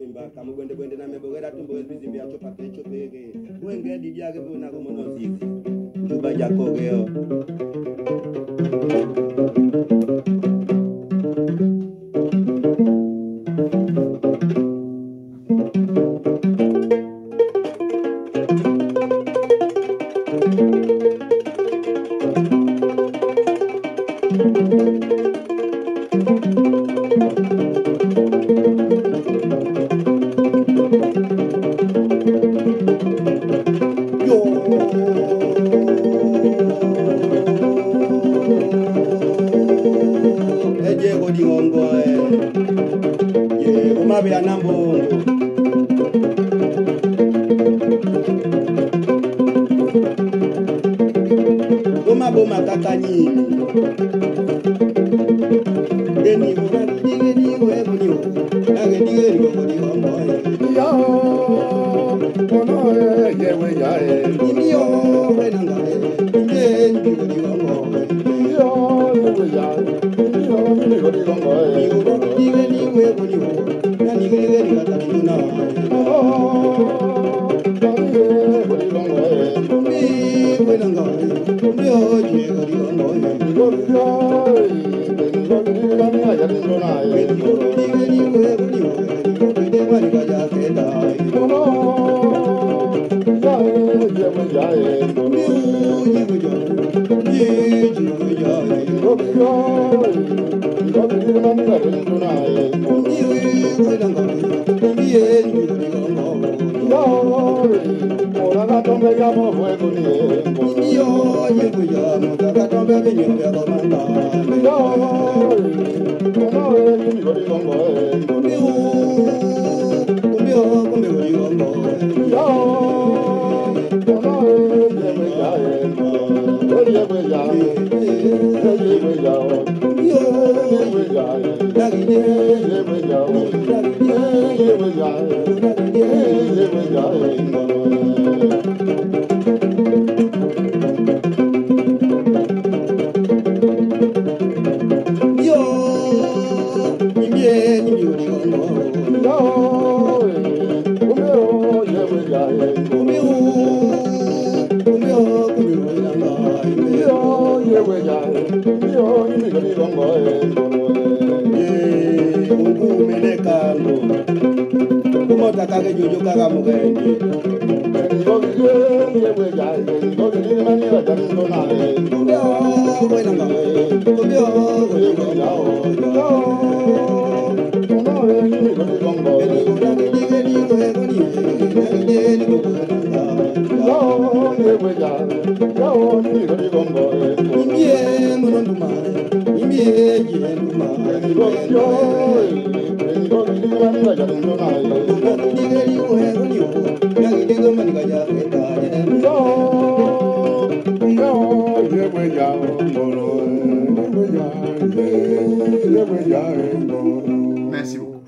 Imba kamu gwende na mebogera tumbo bizimbi ya chopa peke wenge didia ke bona ko mono sisi juba jako geo Boma kakani deni bora digeni webuni age digeni bori hombo yo ono yewe yae yo wenanga deni bori hombo yo yewe yae yo deni bori hombo yo digeni webuni nani digeni kakani na bori hombo mi wenanga Merci beaucoup.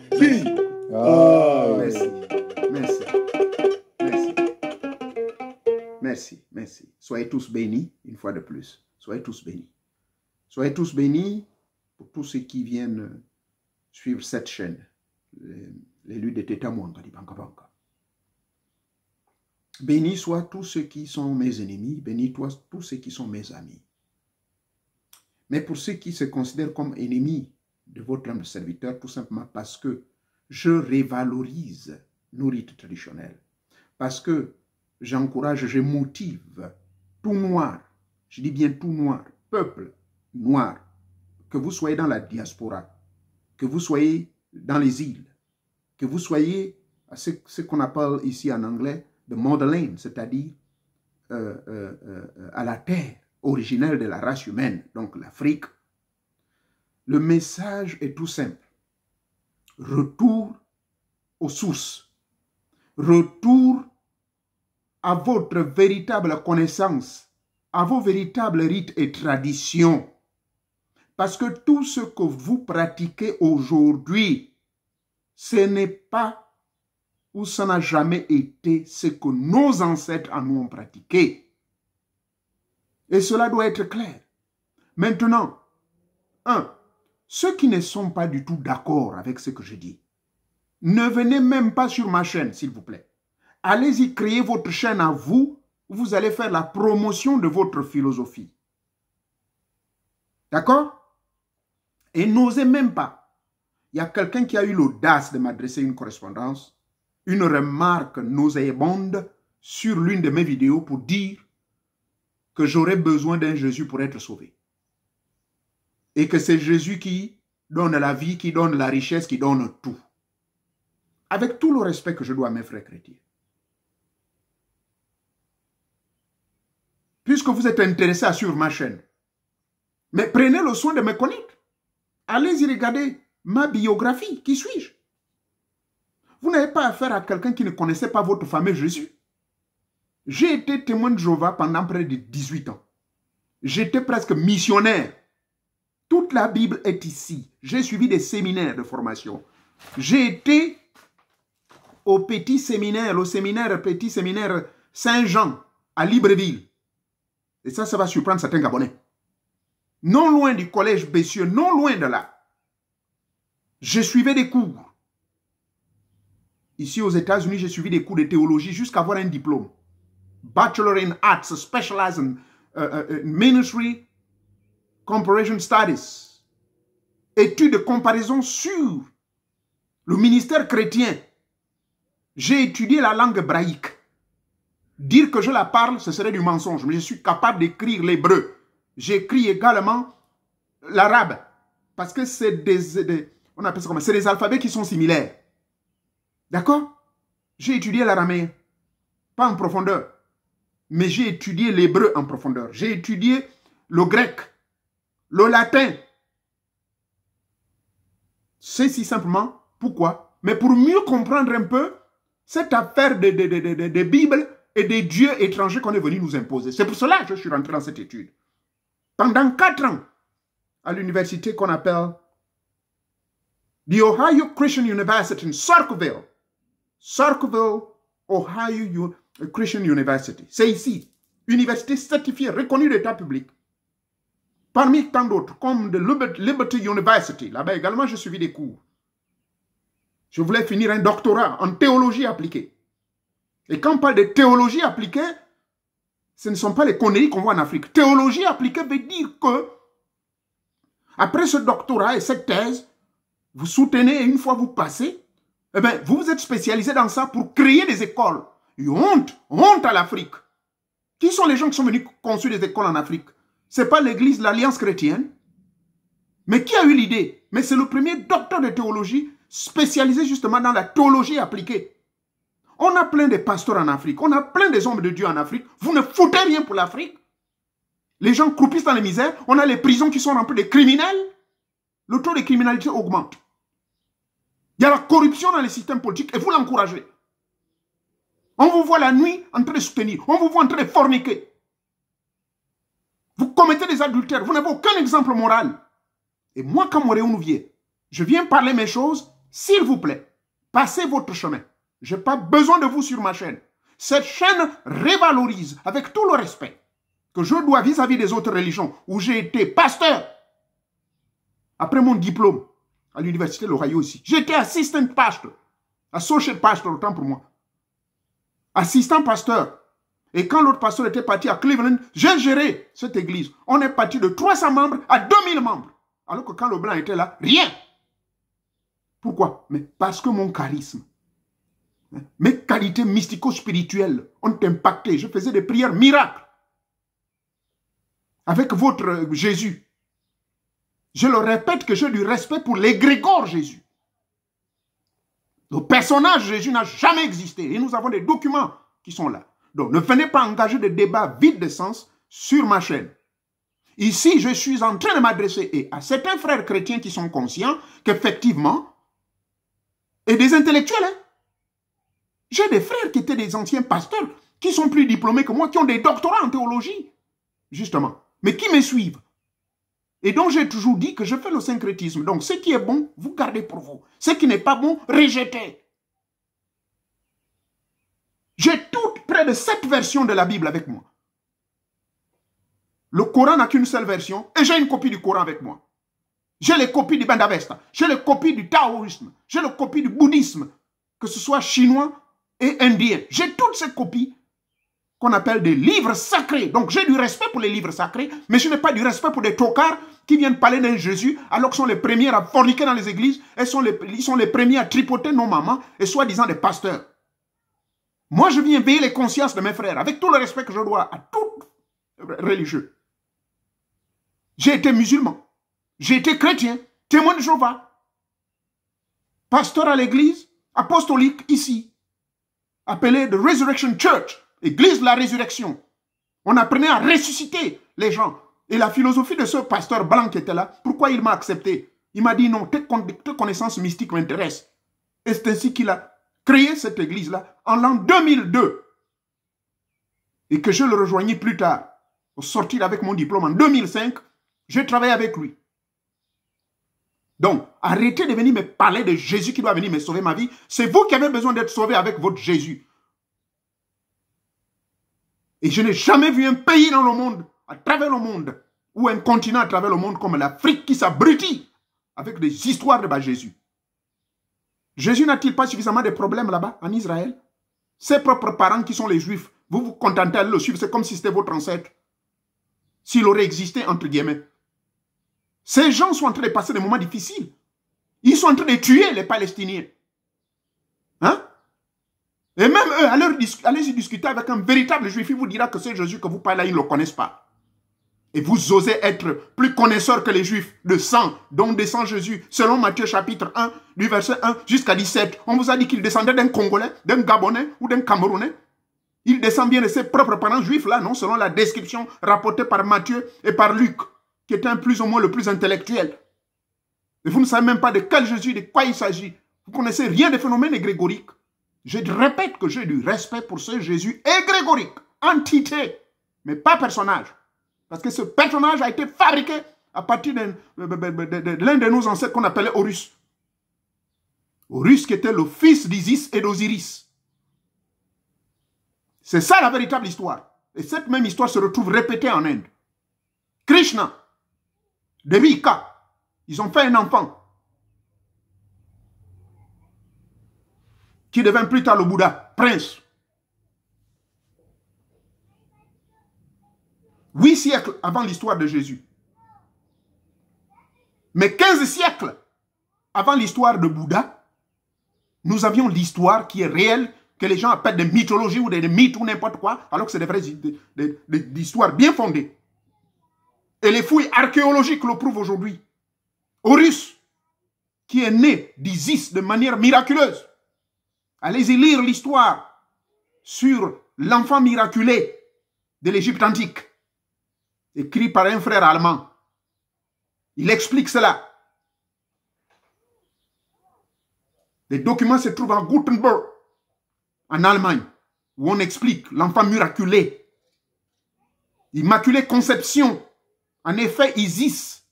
Merci. Soyez tous bénis, une fois de plus. Soyez tous bénis. Soyez tous bénis pour tous ceux qui viennent suivre cette chaîne. Les luttes de Teta Mwanga di Banka Banka. Bénis soient tous ceux qui sont mes ennemis, bénis tous ceux qui sont mes amis. Mais pour ceux qui se considèrent comme ennemis de votre humble serviteur, tout simplement parce que je révalorise nos rites traditionnels, parce que j'encourage, je motive tout noir, je dis bien tout noir, peuple noir, que vous soyez dans la diaspora, que vous soyez dans les îles, que vous soyez à ce qu'on appelle ici en anglais the motherland, c'est-à-dire à la terre originelle de la race humaine, donc l'Afrique. Le message est tout simple. Retour aux sources. Retour à votre véritable connaissance, à vos véritables rites et traditions. Parce que tout ce que vous pratiquez aujourd'hui, ce n'est pas ou ça n'a jamais été ce que nos ancêtres en nous ont pratiqué. Et cela doit être clair. Maintenant, ceux qui ne sont pas du tout d'accord avec ce que je dis, ne venez même pas sur ma chaîne, s'il vous plaît. Allez-y, créez votre chaîne à vous. Vous allez faire la promotion de votre philosophie. D'accord? Et n'osez même pas. Il y a quelqu'un qui a eu l'audace de m'adresser une correspondance, une remarque nauséabonde sur l'une de mes vidéos pour dire que j'aurais besoin d'un Jésus pour être sauvé. Et que c'est Jésus qui donne la vie, qui donne la richesse, qui donne tout. Avec tout le respect que je dois à mes frères chrétiens. Puisque vous êtes intéressés à suivre ma chaîne, mais prenez le soin de me connaître. Allez-y regarder ma biographie. Qui suis-je? Vous n'avez pas affaire à quelqu'un qui ne connaissait pas votre fameux Jésus. J'ai été témoin de Jéhovah pendant près de 18 ans. J'étais presque missionnaire. Toute la Bible est ici. J'ai suivi des séminaires de formation. J'ai été au petit séminaire Saint-Jean à Libreville. Et ça va surprendre certains Gabonais. Non loin du collège Bessieux, non loin de là. Je suivais des cours. Ici aux États-Unis, j'ai suivi des cours de théologie jusqu'à avoir un diplôme. Bachelor in Arts, specialized in Ministry Comparison Studies. Études de comparaison sur le ministère chrétien. J'ai étudié la langue hébraïque. Dire que je la parle, ce serait du mensonge. Mais je suis capable d'écrire l'hébreu. J'écris également l'arabe. Parce que c'est on appelle ça comment? C'est des alphabets qui sont similaires. D'accord? J'ai étudié l'araméen. Pas en profondeur. Mais j'ai étudié l'hébreu en profondeur. J'ai étudié le grec, le latin. C'est si simplement. Pourquoi? Mais pour mieux comprendre un peu cette affaire de Bible et des dieux étrangers qu'on est venu nous imposer. C'est pour cela que je suis rentré dans cette étude. Pendant 4 ans, à l'université qu'on appelle The Ohio Christian University in Saukville. Saukville, Ohio Christian University. C'est ici. Université certifiée, reconnue d'État public. Parmi tant d'autres, comme de Liberty University. Là-bas également, j'ai suivi des cours. Je voulais finir un doctorat en théologie appliquée. Et quand on parle de théologie appliquée, ce ne sont pas les conneries qu'on voit en Afrique. Théologie appliquée veut dire que, après ce doctorat et cette thèse, vous soutenez et une fois vous passez, eh bien, vous êtes spécialisé dans ça pour créer des écoles. Et honte à l'Afrique. Qui sont les gens qui sont venus construire des écoles en Afrique? Ce n'est pas l'église, l'Alliance chrétienne. Mais qui a eu l'idée? Mais c'est le premier docteur de théologie spécialisé justement dans la théologie appliquée. On a plein de pasteurs en Afrique. On a plein des hommes de Dieu en Afrique. Vous ne foutez rien pour l'Afrique. Les gens croupissent dans les misères. On a les prisons qui sont remplies de criminels. Le taux de criminalité augmente. Il y a la corruption dans les systèmes politiques et vous l'encouragez. On vous voit la nuit en train de soutenir. On vous voit en train de forniquer. Vous commettez des adultères. Vous n'avez aucun exemple moral. Et moi, quand Moréon vient, je viens parler mes choses. S'il vous plaît, passez votre chemin. Je n'ai pas besoin de vous sur ma chaîne. Cette chaîne révalorise, avec tout le respect que je dois vis-à-vis des autres religions, où j'ai été pasteur. Après mon diplôme, à l'université de l'Ohio aussi, j'étais assistant pastor, associate pastor, autant pour moi. Assistant pasteur. Et quand l'autre pasteur était parti à Cleveland, j'ai géré cette église. On est parti de 300 membres à 2000 membres. Alors que quand le blanc était là, rien. Pourquoi? Mais parce que mon charisme, mes qualités mystico-spirituelles ont impacté. Je faisais des prières miracles. Avec votre Jésus. Je le répète que j'ai du respect pour l'égrégore Jésus. Le personnage Jésus n'a jamais existé. Et nous avons des documents qui sont là. Donc ne venez pas engager des débats vides de sens sur ma chaîne. Ici, je suis en train de m'adresser à certains frères chrétiens qui sont conscients qu'effectivement, et des intellectuels, hein, j'ai des frères qui étaient des anciens pasteurs, qui sont plus diplômés que moi, qui ont des doctorats en théologie, justement, mais qui me suivent. Et donc, j'ai toujours dit que je fais le syncrétisme. Donc, ce qui est bon, vous gardez pour vous. Ce qui n'est pas bon, rejetez. J'ai près de 7 versions de la Bible avec moi. Le Coran n'a qu'une seule version et j'ai une copie du Coran avec moi. J'ai les copies du Bandavesta. J'ai les copies du taoïsme. J'ai les copies du bouddhisme. Que ce soit chinois et indien. J'ai toutes ces copies qu'on appelle des livres sacrés. Donc j'ai du respect pour les livres sacrés, mais je n'ai pas du respect pour des tocards qui viennent parler d'un Jésus alors qu'ils sont les premiers à forniquer dans les églises, ils sont les premiers à tripoter nos mamans et soi-disant des pasteurs. Moi, je viens veiller les consciences de mes frères avec tout le respect que je dois à tout religieux. J'ai été musulman, j'ai été chrétien, témoin de Jéhovah, pasteur à l'église apostolique ici, appelée The Resurrection Church, église de la résurrection. On apprenait à ressusciter les gens. Et la philosophie de ce pasteur blanc qui était là, pourquoi il m'a accepté? Il m'a dit non, tes connaissances mystiques m'intéressent. Et c'est ainsi qu'il a créé cette église-là en l'an 2002. Et que je le rejoignis plus tard. Au sortir avec mon diplôme en 2005, j'ai travaillé avec lui. Donc, arrêtez de venir me parler de Jésus qui doit venir me sauver ma vie. C'est vous qui avez besoin d'être sauvé avec votre Jésus. Et je n'ai jamais vu un pays dans le monde, à travers le monde, ou un continent à travers le monde comme l'Afrique qui s'abrutit avec des histoires de Jésus. Jésus n'a-t-il pas suffisamment de problèmes là-bas, en Israël? Ses propres parents qui sont les Juifs, vous vous contentez de le suivre, c'est comme si c'était votre ancêtre. S'il aurait existé, entre guillemets. Ces gens sont en train de passer des moments difficiles. Ils sont en train de tuer les Palestiniens. Hein? Et même eux, allez-y discuter avec un véritable juif, il vous dira que ce Jésus que vous parlez là, ils ne le connaissent pas. Et vous osez être plus connaisseurs que les juifs de sang dont descend Jésus. Selon Matthieu chapitre 1, du verset 1 jusqu'à 17, on vous a dit qu'il descendait d'un Congolais, d'un Gabonais ou d'un Camerounais. Il descend bien de ses propres parents juifs là, non? Selon la description rapportée par Matthieu et par Luc, qui était un plus ou moins le plus intellectuel. Et vous ne savez même pas de quel Jésus, de quoi il s'agit. Vous ne connaissez rien des phénomènes égrégoriques. Je répète que j'ai du respect pour ce Jésus égrégorique, entité, mais pas personnage. Parce que ce personnage a été fabriqué à partir de l'un de nos ancêtres qu'on appelait Horus. Horus qui était le fils d'Isis et d'Osiris. C'est ça la véritable histoire. Et cette même histoire se retrouve répétée en Inde. Krishna, Devika, ils ont fait un enfant qui devint plus tard le Bouddha, prince. 8 siècles avant l'histoire de Jésus. Mais 15 siècles avant l'histoire de Bouddha, nous avions l'histoire qui est réelle, que les gens appellent des mythologies ou des mythes ou n'importe quoi, alors que c'est des vraies histoires bien fondées. Et les fouilles archéologiques le prouvent aujourd'hui. Horus, qui est né d'Isis de manière miraculeuse. Allez-y lire l'histoire sur l'enfant miraculé de l'Égypte antique, écrit par un frère allemand. Il explique cela. Les documents se trouvent à Gutenberg, en Allemagne, où on explique l'enfant miraculé. Immaculée conception. En effet, Isis,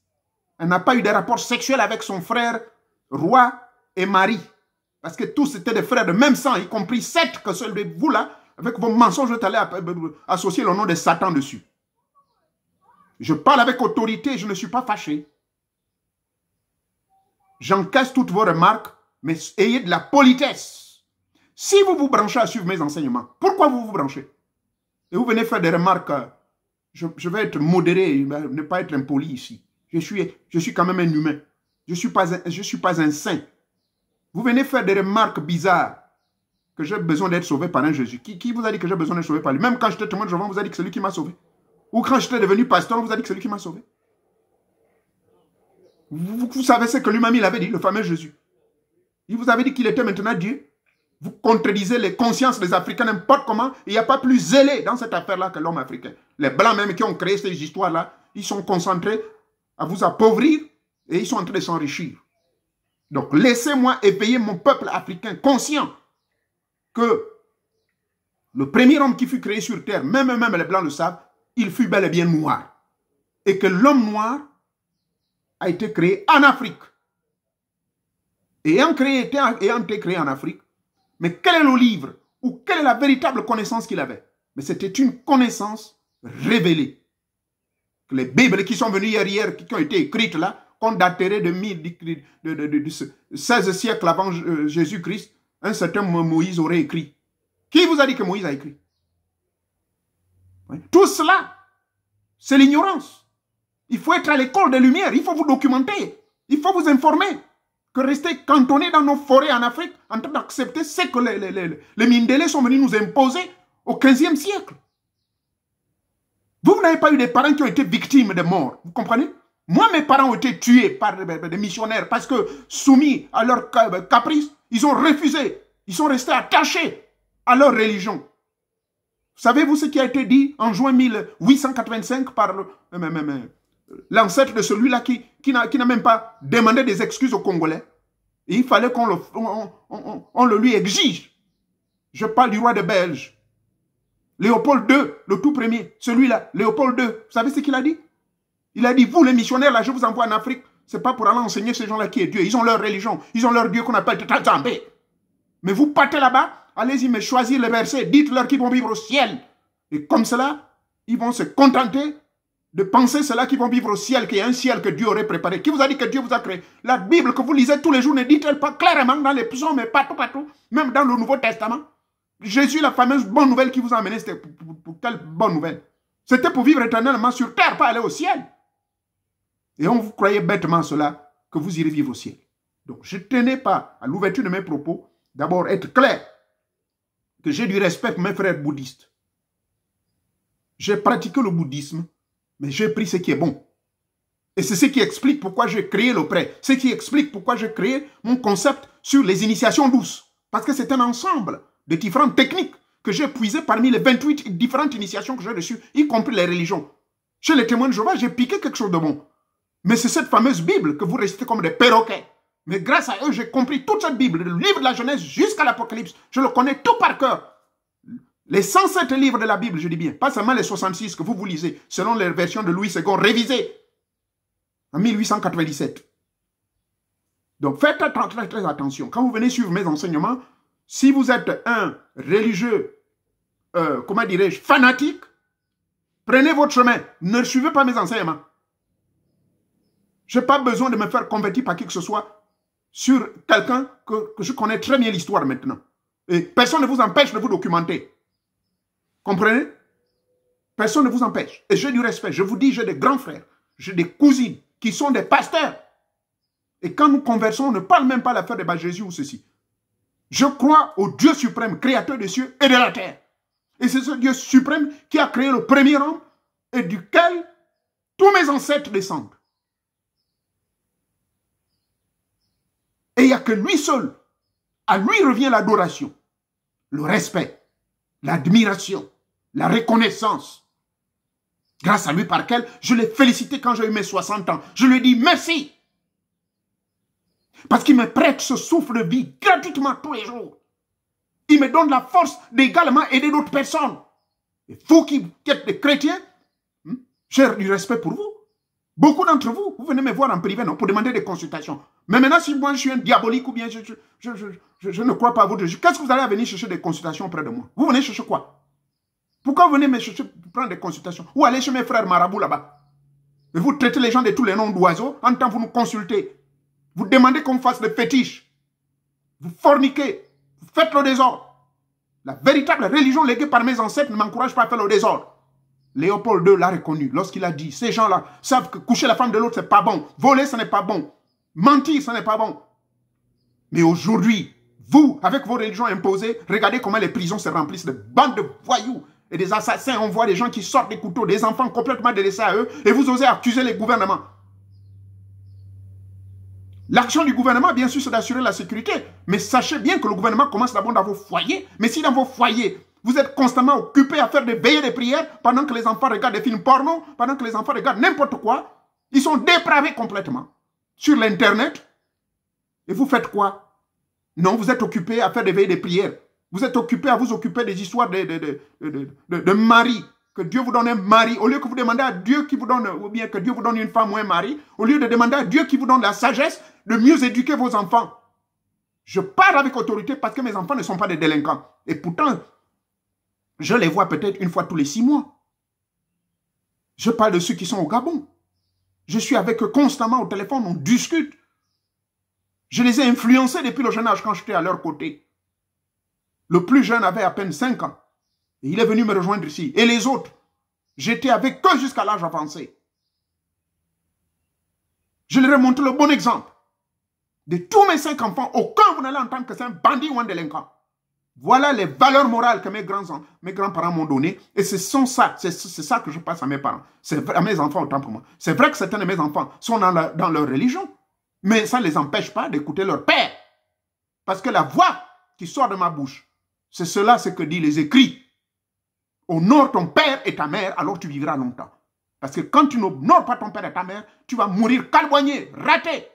elle n'a pas eu de rapport sexuel avec son frère, roi et mari. Parce que tous étaient des frères de même sang, y compris Seth, que seul de vous là, avec vos mensonges, vous allez associer le nom de Satan dessus. Je parle avec autorité, je ne suis pas fâché. J'encaisse toutes vos remarques, mais ayez de la politesse. Si vous vous branchez à suivre mes enseignements, pourquoi vous vous branchez? Et vous venez faire des remarques, je vais être modéré, ne pas être impoli ici. Je suis quand même un humain. Je ne suis pas un saint. Vous venez faire des remarques bizarres que j'ai besoin d'être sauvé par un Jésus. Qui vous a dit que j'ai besoin d'être sauvé par lui? Même quand j'étais témoin de Jéhovah, on vous a dit que c'est lui qui m'a sauvé. Ou quand j'étais devenu pasteur, on vous a dit que c'est lui qui m'a sauvé. Vous savez ce que lui-même il avait dit, le fameux Jésus. Il vous avait dit qu'il était maintenant Dieu. Vous contredisez les consciences des Africains n'importe comment. Il n'y a pas plus zélé dans cette affaire-là que l'homme africain. Les Blancs même qui ont créé ces histoires-là, ils sont concentrés à vous appauvrir et ils sont en train de s'enrichir. Donc laissez-moi éveiller mon peuple africain conscient que le premier homme qui fut créé sur terre, même les Blancs le savent, il fut bel et bien noir. Et que l'homme noir a été créé en Afrique. Ayant été créé en Afrique, mais quel est le livre ou quelle est la véritable connaissance qu'il avait? Mais c'était une connaissance révélée. Que les Bibles qui sont venues hier, qui ont été écrites là, qu'on daterait de 16 siècles avant Jésus-Christ, un certain Moïse aurait écrit. Qui vous a dit que Moïse a écrit? Oui. Tout cela, c'est l'ignorance. Il faut être à l'école des Lumières, il faut vous documenter, il faut vous informer. Que rester cantonné dans nos forêts en Afrique en train d'accepter ce que les Mindélés sont venus nous imposer au 15e siècle. Vous n'avez pas eu des parents qui ont été victimes de mort, vous comprenez? Moi, mes parents ont été tués par des missionnaires parce que, soumis à leur caprice, ils ont refusé, ils sont restés attachés à leur religion. Savez-vous ce qui a été dit en juin 1885 par l'ancêtre de celui-là qui n'a même pas demandé des excuses aux Congolais? Et il fallait qu'on le lui exige. Je parle du roi de Belge. Léopold II, le tout premier, celui-là, Léopold II. Vous savez ce qu'il a dit? Il a dit, vous les missionnaires, là, je vous envoie en Afrique. Ce n'est pas pour aller enseigner ces gens-là qui est Dieu. Ils ont leur religion. Ils ont leur Dieu qu'on appelle Tazambé. Mais vous partez là-bas, allez-y, mais choisir les versets. Dites-leur qu'ils vont vivre au ciel. Et comme cela, ils vont se contenter de penser cela qu'ils vont vivre au ciel, qu'il y a un ciel que Dieu aurait préparé. Qui vous a dit que Dieu vous a créé? La Bible que vous lisez tous les jours ne dit-elle pas clairement dans les psaumes, mais partout, même dans le Nouveau Testament? Jésus, la fameuse bonne nouvelle qui vous a amené, c'était pour quelle bonne nouvelle? C'était pour vivre éternellement sur terre, pas aller au ciel. Et on vous croyait bêtement cela, que vous irez vivre au ciel. Donc, je ne tenais pas, à l'ouverture de mes propos, d'abord être clair, que j'ai du respect pour mes frères bouddhistes. J'ai pratiqué le bouddhisme, mais j'ai pris ce qui est bon. Et c'est ce qui explique pourquoi j'ai créé le prêt. Ce qui explique pourquoi j'ai créé mon concept sur les initiations douces. Parce que c'est un ensemble de différentes techniques que j'ai puisées parmi les 28 différentes initiations que j'ai reçues, y compris les religions. Chez les témoins de Jéhovah, j'ai piqué quelque chose de bon. Mais c'est cette fameuse Bible que vous récitez comme des perroquets. Mais grâce à eux, j'ai compris toute cette Bible, le livre de la Genèse jusqu'à l'Apocalypse. Je le connais tout par cœur. Les 107 livres de la Bible, je dis bien, pas seulement les 66 que vous lisez, selon les versions de Louis II, révisées en 1897. Donc faites très attention. Quand vous venez suivre mes enseignements, si vous êtes un religieux, comment dirais-je, fanatique, prenez votre chemin. Ne suivez pas mes enseignements. Je n'ai pas besoin de me faire convertir par qui que ce soit sur quelqu'un que je connais très bien l'histoire maintenant. Et personne ne vous empêche de vous documenter. Comprenez? Personne ne vous empêche. Et j'ai du respect. Je vous dis, j'ai des grands frères, j'ai des cousines qui sont des pasteurs. Et quand nous conversons, on ne parle même pas l'affaire de Jésus ou ceci. Je crois au Dieu suprême, créateur des cieux et de la terre. Et c'est ce Dieu suprême qui a créé le premier homme et duquel tous mes ancêtres descendent. Et il n'y a que lui seul. À lui revient l'adoration, le respect, l'admiration, la reconnaissance. Grâce à lui par lequel je l'ai félicité quand j'ai eu mes 60 ans. Je lui ai dit merci. Parce qu'il me prête ce souffle de vie gratuitement tous les jours. Il me donne la force d'également aider d'autres personnes. Et vous qui êtes des chrétiens, j'ai du respect pour vous. Beaucoup d'entre vous, vous venez me voir en privé, non, pour demander des consultations. Mais maintenant, si moi je suis un diabolique ou bien je ne crois pas à vous, qu'est-ce que vous allez à venir chercher des consultations auprès de moi? Vous venez chercher quoi? Pourquoi vous venez me chercher pour prendre des consultations? Ou aller chez mes frères marabouts là-bas? Et vous traitez les gens de tous les noms d'oiseaux, en tant que vous nous consultez. Vous demandez qu'on fasse des fétiches. Vous forniquez. Vous faites le désordre. La véritable religion léguée par mes ancêtres ne m'encourage pas à faire le désordre. Léopold II l'a reconnu lorsqu'il a dit, ces gens-là savent que coucher la femme de l'autre, ce n'est pas bon. Voler, ce n'est pas bon. Mentir, ce n'est pas bon. Mais aujourd'hui, vous, avec vos religions imposées, regardez comment les prisons se remplissent de bandes de voyous et des assassins. On voit des gens qui sortent des couteaux, des enfants complètement délaissés à eux, et vous osez accuser les gouvernements. L'action du gouvernement, bien sûr, c'est d'assurer la sécurité. Mais sachez bien que le gouvernement commence d'abord dans vos foyers. Mais si dans vos foyers, vous êtes constamment occupés à faire des veillées de prières, pendant que les enfants regardent des films porno, pendant que les enfants regardent n'importe quoi, ils sont dépravés complètement sur l'Internet. Et vous faites quoi? Non, vous êtes occupés à faire des veillées de prières. Vous êtes occupés à vous occuper des histoires de mari. Que Dieu vous donne un mari. Au lieu que vous demandez à Dieu qui vous donne, ou bien que Dieu vous donne une femme ou un mari, au lieu de demander à Dieu qui vous donne la sagesse de mieux éduquer vos enfants. Je parle avec autorité parce que mes enfants ne sont pas des délinquants. Et pourtant, je les vois peut-être une fois tous les 6 mois. Je parle de ceux qui sont au Gabon. Je suis avec eux constamment au téléphone, on discute. Je les ai influencés depuis le jeune âge quand j'étais à leur côté. Le plus jeune avait à peine 5 ans. Et il est venu me rejoindre ici. Et les autres, j'étais avec eux jusqu'à l'âge avancé. Je leur ai montré le bon exemple. De tous mes 5 enfants, aucun vous n'allez entendre que c'est un bandit ou un délinquant. Voilà les valeurs morales que mes grands-parents m'ont données. Et c'est ça que je passe à mes parents. À mes enfants autant pour moi. C'est vrai que certains de mes enfants sont dans leur religion. Mais ça ne les empêche pas d'écouter leur père. Parce que la voix qui sort de ma bouche, c'est cela ce que disent les écrits. Honore ton père et ta mère, alors tu vivras longtemps. Parce que quand tu n'honores pas ton père et ta mère, tu vas mourir calboigné, raté.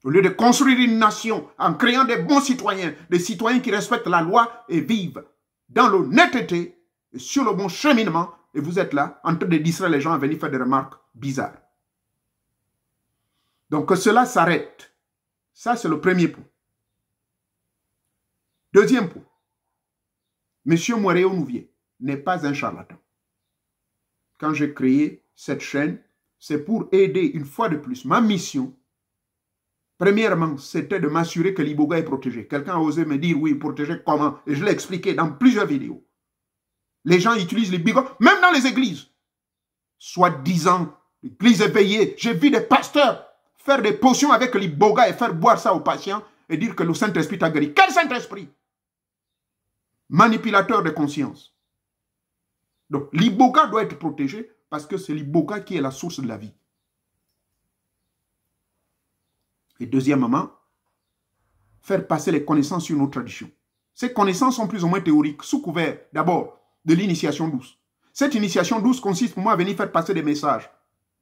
Au lieu de construire une nation en créant des bons citoyens, des citoyens qui respectent la loi et vivent dans l'honnêteté et sur le bon cheminement, et vous êtes là en train de distraire les gens à venir faire des remarques bizarres. Donc que cela s'arrête. Ça, c'est le premier point. Deuxième point. Monsieur Moréo Nouvier n'est pas un charlatan. Quand j'ai créé cette chaîne, c'est pour aider une fois de plus. Ma mission, premièrement, c'était de m'assurer que l'Iboga est protégé. Quelqu'un a osé me dire, oui, protégé comment? Et je l'ai expliqué dans plusieurs vidéos. Les gens utilisent l'Iboga, même dans les églises. Soi-disant, l'église éveillée. J'ai vu des pasteurs faire des potions avec l'Iboga et faire boire ça aux patients et dire que le Saint-Esprit t'a guéri. Quel Saint-Esprit? Manipulateur de conscience. Donc, l'Iboga doit être protégé parce que c'est l'Iboga qui est la source de la vie. Et deuxièmement, faire passer les connaissances sur nos traditions. Ces connaissances sont plus ou moins théoriques, sous couvert, d'abord, de l'initiation douce. Cette initiation douce consiste pour moi à venir faire passer des messages,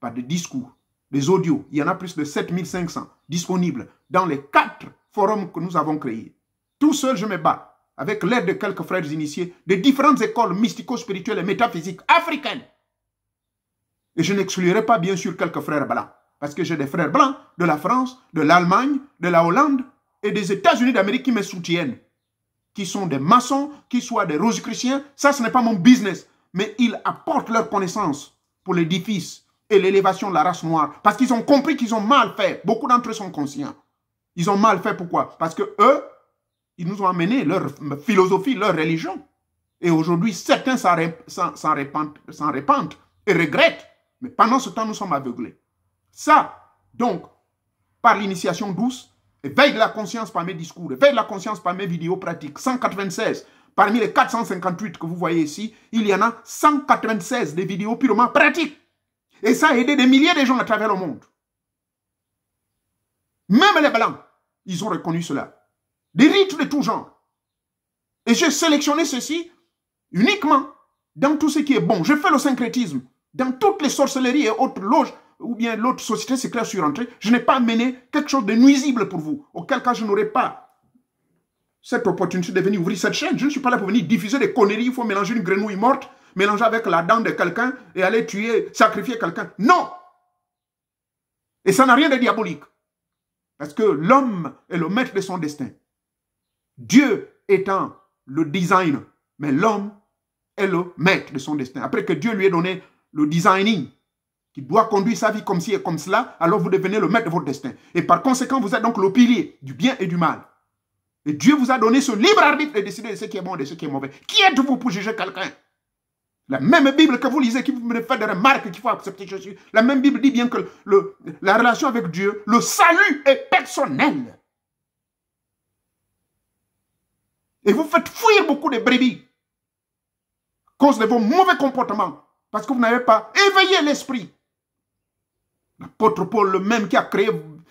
par des discours, des audios. Il y en a plus de 7500 disponibles dans les 4 forums que nous avons créés. Tout seul, je me bats, avec l'aide de quelques frères initiés, de différentes écoles mystico-spirituelles et métaphysiques africaines. Et je n'exclurai pas, bien sûr, quelques frères blancs. Parce que j'ai des frères blancs de la France, de l'Allemagne, de la Hollande et des États-Unis d'Amérique qui me soutiennent. Qui sont des maçons, qui soient des rosicruciens. Ça, ce n'est pas mon business. Mais ils apportent leur connaissance pour l'édifice et l'élévation de la race noire. Parce qu'ils ont compris qu'ils ont mal fait. Beaucoup d'entre eux sont conscients. Ils ont mal fait. Pourquoi? Parce que eux, ils nous ont amené leur philosophie, leur religion. Et aujourd'hui, certains s'en répandent et regrettent. Mais pendant ce temps, nous sommes aveuglés. Ça, donc, par l'initiation douce, éveille de la conscience par mes discours, éveille de la conscience par mes vidéos pratiques, 196. Parmi les 458 que vous voyez ici, il y en a 196 des vidéos purement pratiques. Et ça a aidé des milliers de gens à travers le monde. Même les Blancs, ils ont reconnu cela. Des rites de tout genre. Et j'ai sélectionné ceci uniquement dans tout ce qui est bon. Je fais le syncrétisme. Dans toutes les sorcelleries et autres loges, ou bien l'autre société secrète sur entrée, je n'ai pas amené quelque chose de nuisible pour vous. Auquel cas, je n'aurais pas cette opportunité de venir ouvrir cette chaîne. Je ne suis pas là pour venir diffuser des conneries. Il faut mélanger une grenouille morte, mélanger avec la dent de quelqu'un et aller tuer, sacrifier quelqu'un. Non! Et ça n'a rien de diabolique. Parce que l'homme est le maître de son destin. Dieu étant le designer, mais l'homme est le maître de son destin. Après que Dieu lui ait donné le designing, qui doit conduire sa vie comme ci et comme cela, alors vous devenez le maître de votre destin. Et par conséquent, vous êtes donc le pilier du bien et du mal. Et Dieu vous a donné ce libre arbitre de décider de ce qui est bon et de ce qui est mauvais. Qui êtes-vous pour juger quelqu'un? La même Bible que vous lisez, qui vous me fait des remarques qu'il faut accepter Jésus, la même Bible dit bien que la relation avec Dieu, le salut est personnel. Et vous faites fuir beaucoup de brebis à cause de vos mauvais comportements, parce que vous n'avez pas éveillé l'esprit. L'apôtre Paul, le même qui a créé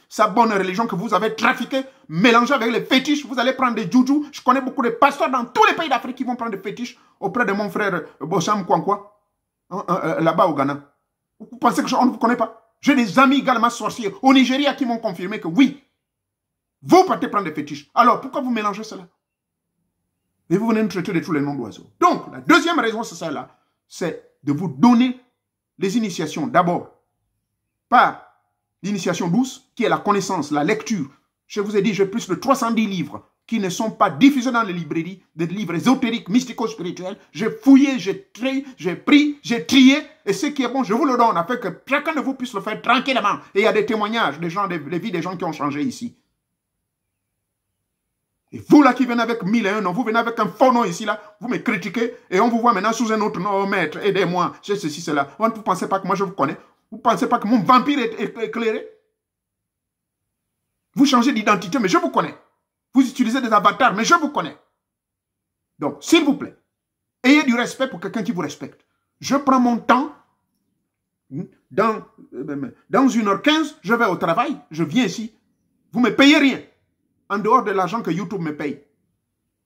sa bonne religion que vous avez trafiquée, mélangée avec les fétiches, vous allez prendre des joujou. Je connais beaucoup de pasteurs dans tous les pays d'Afrique qui vont prendre des fétiches auprès de mon frère Bosham Kwankwa, là-bas au Ghana. Vous pensez que on ne vous connaît pas? J'ai des amis également sorciers au Nigeria qui m'ont confirmé que oui, vous partez prendre des fétiches. Alors, pourquoi vous mélangez cela? Et vous venez nous traiter de tous les noms d'oiseaux. Donc, la deuxième raison, c'est celle-là. C'est de vous donner les initiations. D'abord, par l'initiation douce, qui est la connaissance, la lecture. Je vous ai dit, j'ai plus de 310 livres qui ne sont pas diffusés dans les librairies, des livres ésotériques, mystico-spirituels. J'ai fouillé, j'ai pris, j'ai trié, et ce qui est bon, je vous le donne, afin que chacun de vous puisse le faire tranquillement. Et il y a des témoignages des gens, des vies des gens qui ont changé ici. Et vous là qui venez avec 1001 noms, vous venez avec un faux nom ici là, vous me critiquez, et on vous voit maintenant sous un autre nom, oh maître, aidez-moi, j'ai ceci, cela. Vous ne pensez pas que moi je vous connais? Vous ne pensez pas que mon vampire est éclairé? Vous changez d'identité, mais je vous connais. Vous utilisez des avatars, mais je vous connais. Donc, s'il vous plaît, ayez du respect pour quelqu'un qui vous respecte. Je prends mon temps. Dans 1h15, je vais au travail. Je viens ici. Vous ne me payez rien. En dehors de l'argent que YouTube me paye.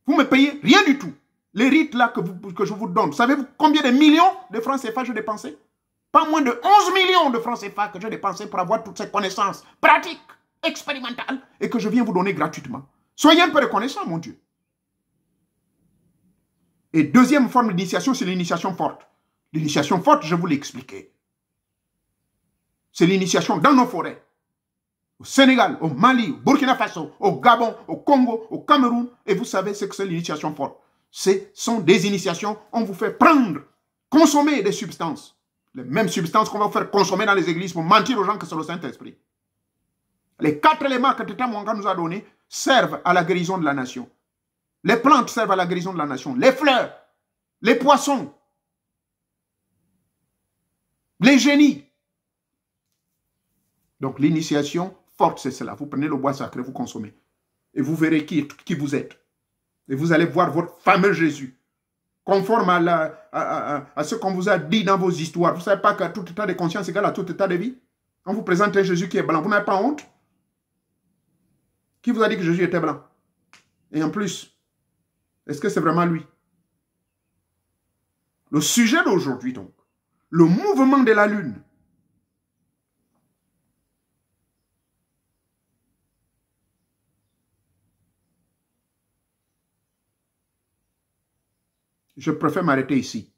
Vous ne me payez rien du tout. Les rites là que je vous donne. Savez-vous combien de millions de francs CFA j'ai dépensé? Pas moins de 11 millions de francs CFA que j'ai dépensé pour avoir toutes ces connaissances pratiques, expérimentales, et que je viens vous donner gratuitement. Soyez un peu reconnaissant, mon Dieu. Et deuxième forme d'initiation, c'est l'initiation forte. L'initiation forte, je vous l'ai expliqué. C'est l'initiation dans nos forêts. Au Sénégal, au Mali, au Burkina Faso, au Gabon, au Congo, au Cameroun. Et vous savez ce que c'est l'initiation forte. Ce sont des initiations, on vous fait prendre, consommer des substances. Les mêmes substances qu'on va vous faire consommer dans les églises pour mentir aux gens que c'est le Saint-Esprit. Les 4 éléments que Teta Mwanga nous a donnés servent à la guérison de la nation. Les plantes servent à la guérison de la nation. Les fleurs, les poissons, les génies. Donc l'initiation forte, c'est cela. Vous prenez le bois sacré, vous consommez. Et vous verrez qui vous êtes. Et vous allez voir votre fameux Jésus. Conforme à ce qu'on vous a dit dans vos histoires. Vous ne savez pas que tout état de conscience égale à tout état de vie? On vous présente un Jésus qui est blanc. Vous n'avez pas honte? Qui vous a dit que Jésus était blanc? Et en plus, est-ce que c'est vraiment lui? Le sujet d'aujourd'hui, donc, le mouvement de la Lune. Je préfère m'arrêter ici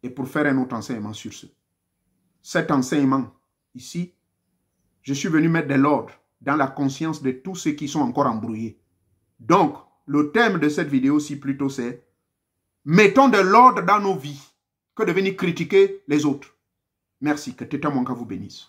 et pour faire un autre enseignement sur ce. Cet enseignement, ici, je suis venu mettre de l'ordre dans la conscience de tous ceux qui sont encore embrouillés. Donc, le thème de cette vidéo-ci plutôt c'est « Mettons de l'ordre dans nos vies que de venir critiquer les autres ». Merci, que Teta Mwanga vous bénisse.